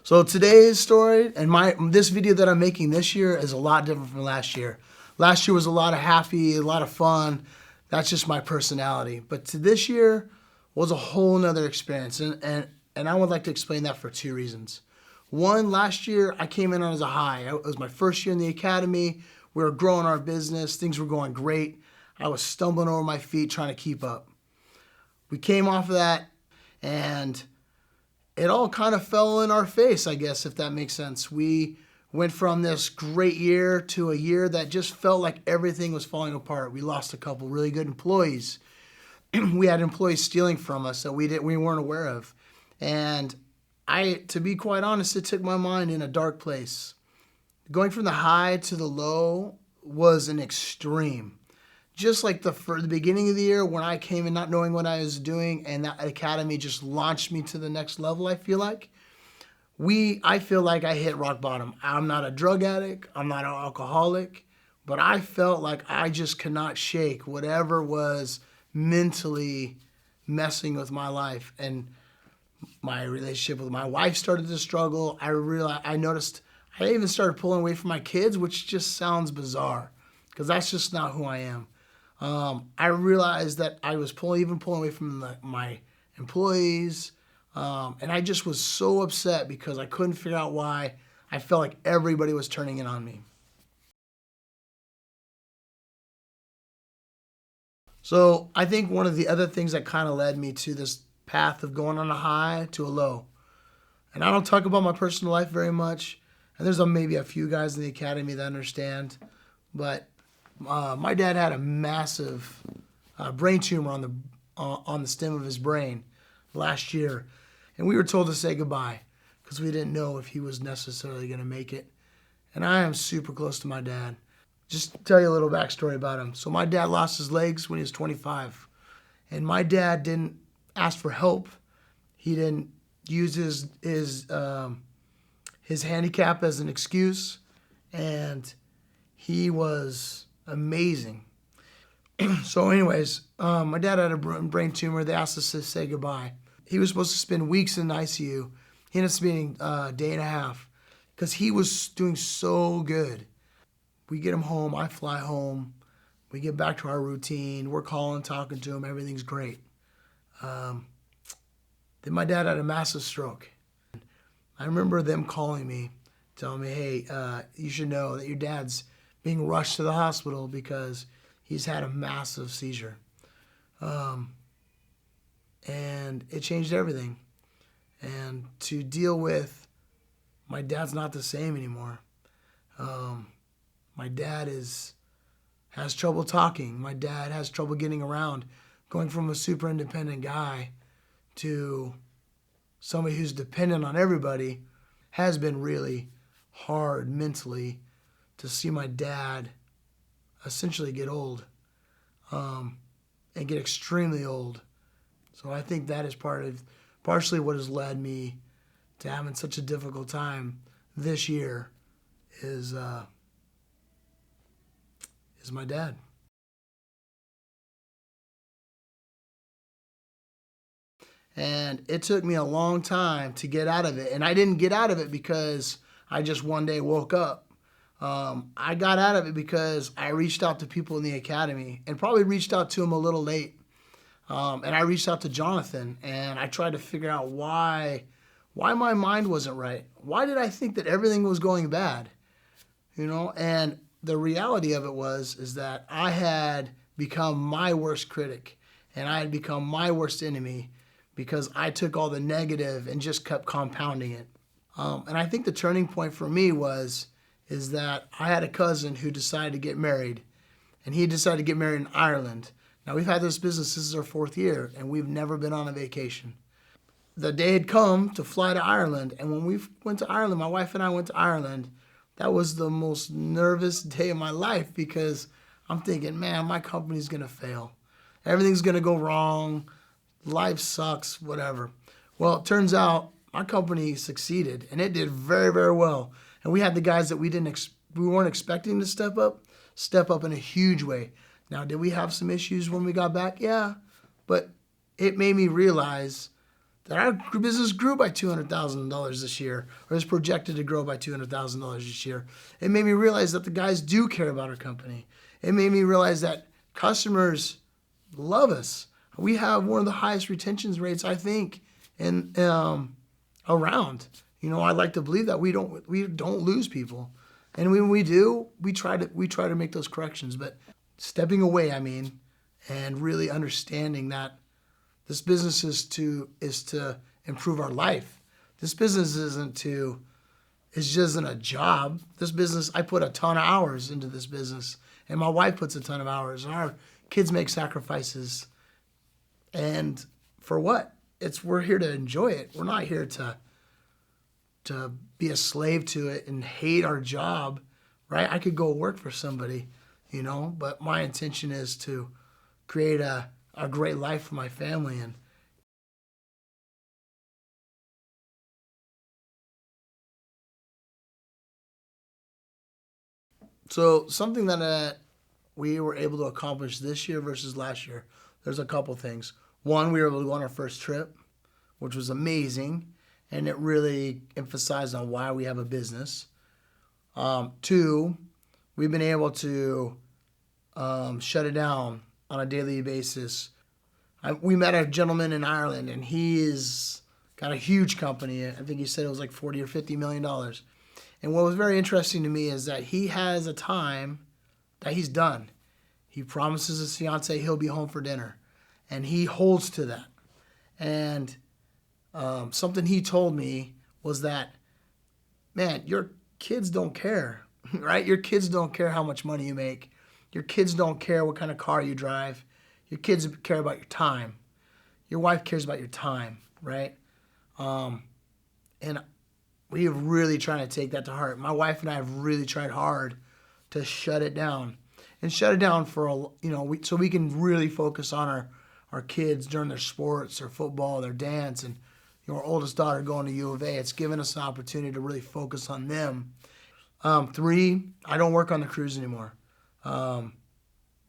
So today's story and this video that I'm making this year is a lot different from last year. Last year was a lot of happy, a lot of fun. That's just my personality. But to this year was a whole nother experience. And I would like to explain that for two reasons. One, last year I came in as a high. It was my first year in the academy. We were growing our business. Things were going great. I was stumbling over my feet trying to keep up. We came off of that and it all kind of fell in our face, I guess, if that makes sense. We went from this great year to a year that just felt like everything was falling apart. We lost a couple really good employees. We had employees stealing from us that we weren't aware of. And to be quite honest, it took my mind in a dark place. Going from the high to the low was an extreme. Just like the beginning of the year when I came in not knowing what I was doing and that academy just launched me to the next level, I feel like. I feel like I hit rock bottom. I'm not a drug addict. I'm not an alcoholic. But I felt like I just could not shake whatever was mentally messing with my life. And my relationship with my wife started to struggle. I noticed I even started pulling away from my kids, which just sounds bizarre because that's just not who I am. I realized that I was pulling away from my employees, and I just was so upset because I couldn't figure out why. I felt like everybody was turning in on me. So I think one of the other things that kind of led me to this path of going on a high to a low, and I don't talk about my personal life very much, and there's maybe a few guys in the academy that understand, but my dad had a massive brain tumor on the stem of his brain last year, and we were told to say goodbye because we didn't know if he was necessarily going to make it. And I am super close to my dad. Just to tell you a little backstory about him. So my dad lost his legs when he was 25, and my dad didn't ask for help. He didn't use his handicap as an excuse, and he was amazing. So anyways, my dad had a brain tumor. They asked us to say goodbye. He was supposed to spend weeks in the ICU. He ended up spending a day and a half because he was doing so good. We get him home. I fly home. We get back to our routine. We're calling, talking to him. Everything's great. Then my dad had a massive stroke. I remember them calling me, telling me, hey, you should know that your dad's being rushed to the hospital because he's had a massive seizure. And it changed everything. And to deal with, my dad's not the same anymore. My dad has trouble talking. My dad has trouble getting around. Going from a super independent guy to somebody who's dependent on everybody has been really hard mentally to see my dad essentially get old and get extremely old. So I think that is partially what has led me to having such a difficult time this year is my dad. And it took me a long time to get out of it. And I didn't get out of it because I just one day woke up. I got out of it because I reached out to people in the academy and probably reached out to them a little late. And I reached out to Jonathan and I tried to figure out why my mind wasn't right. Why did I think that everything was going bad? And the reality of it is that I had become my worst critic and I had become my worst enemy because I took all the negative and just kept compounding it. And I think the turning point for me is that I had a cousin who decided to get married, and he decided to get married in Ireland. Now, we've had this business, this is our 4th year, and we've never been on a vacation. The day had come to fly to Ireland, and when we went to Ireland, my wife and I went to Ireland, that was the most nervous day of my life because I'm thinking, man, my company's going to fail. Everything's going to go wrong. Life sucks, whatever. Well, it turns out my company succeeded, and it did very, very well. And we had the guys that we weren't expecting to step up in a huge way. Now, did we have some issues when we got back? Yeah, but it made me realize that our business grew by $200,000 this year, or is projected to grow by $200,000 this year. It made me realize that the guys do care about our company. It made me realize that customers love us. We have one of the highest retention rates, I think, in around. I like to believe that we don't lose people, and when we do, we try to make those corrections. But stepping away, and really understanding that this business is to improve our life. This business just isn't a job. This business, I put a ton of hours into this business, and my wife puts a ton of hours, and our kids make sacrifices. And for what? We're here to enjoy it. We're not here to be a slave to it and hate our job, right? I could go work for somebody, but my intention is to create a great life for my family. And so something that we were able to accomplish this year versus last year, there's a couple things. One, we were able to go on our first trip, which was amazing, and it really emphasized on why we have a business. Two, we've been able to shut it down on a daily basis. We met a gentleman in Ireland, and he's got a huge company. I think he said it was like $40 or $50 million. And what was very interesting to me is that he has a time that he's done. He promises his fiance he'll be home for dinner, and he holds to that. And something he told me was that, man, your kids don't care, right? Your kids don't care how much money you make. Your kids don't care what kind of car you drive. Your kids care about your time. Your wife cares about your time, right? And we are really trying to take that to heart. My wife and I have really tried hard to shut it down, and shut it down for so we can really focus on our kids during their sports, their football, their dance, and our oldest daughter going to U of A. It's given us an opportunity to really focus on them. Three, I don't work on the cruise anymore,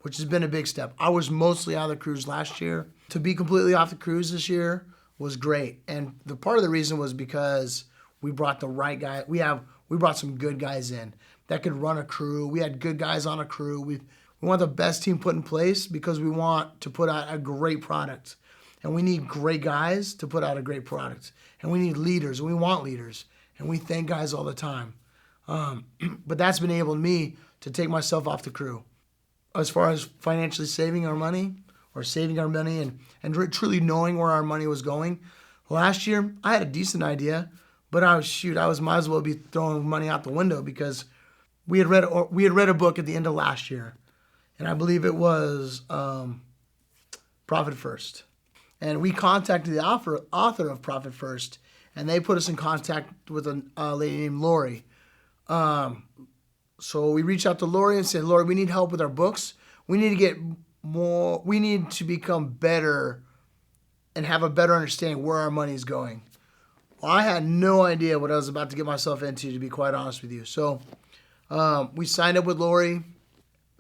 which has been a big step. I was mostly out of the cruise last year. To be completely off the cruise this year was great, and the part of the reason was because we brought the right guy. We brought some good guys in that could run a crew. We had good guys on a crew. We want the best team put in place because we want to put out a great product. And we need great guys to put out a great product. And we need leaders, and we want leaders. And we thank guys all the time. But that's been able me to take myself off the crew. As far as financially saving our money and truly knowing where our money was going, last year I had a decent idea, but I might as well be throwing money out the window because we had read a book at the end of last year, and I believe it was Profit First. And we contacted the author of Profit First, and they put us in contact with a lady named Lori. So we reached out to Lori and said, Lori, we need help with our books. We need to become better and have a better understanding where our money is going. Well, I had no idea what I was about to get myself into, to be quite honest with you. So we signed up with Lori.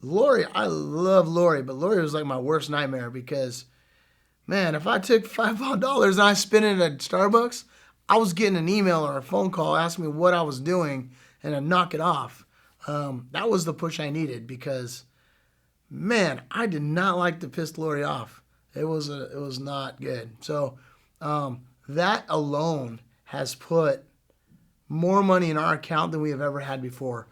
I love Lori, but Lori was like my worst nightmare because, man, if I took $5 and I spent it at Starbucks, I was getting an email or a phone call asking me what I was doing and to knock it off. That was the push I needed because, man, I did not like to piss Lori off. It was not good. So that alone has put more money in our account than we have ever had before.